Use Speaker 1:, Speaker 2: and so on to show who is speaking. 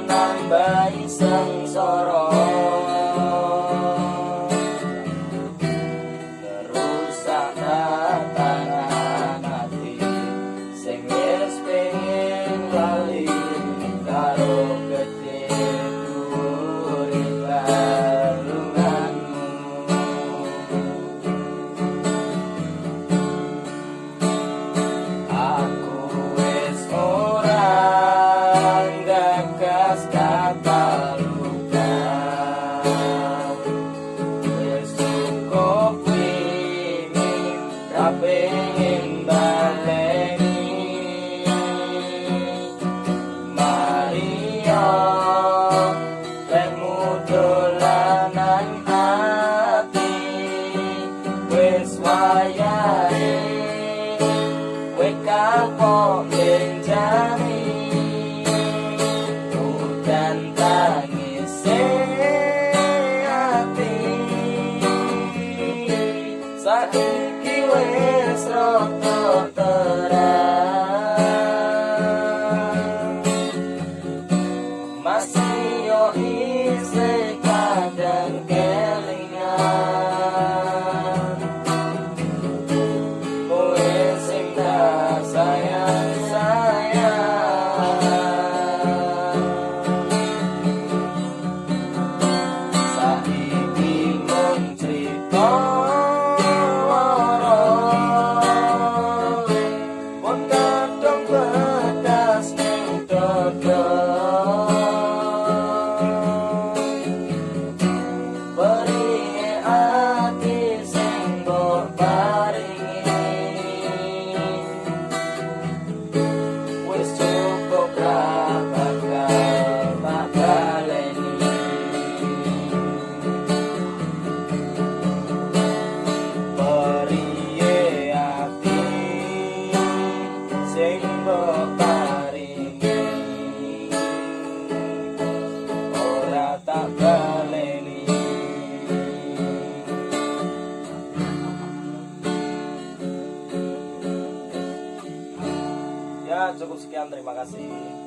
Speaker 1: nambahi sengsara. Ngerusak tatanan ati sing wis pengin lali karo gedhe dhuwure balunganmu. Aku wis ora gagas kata luka, wis cukup ingin ra pengen baleni. Maria lemu dolanan ati, wis wayahe kowe kapok benjani. Udan tangise ati saiki wis rada terang, masih yo isih kadang kelingan. Kowe sing tak sayang-sayang, saiki mung crita lara, pun kadang bedas ning dada. Beri ati sing mbok paringi, wis cukup ra bakal tak baleni. Beri ati sing mbok paringi, ora tak baleni. Ya cukup sekian, terima kasih.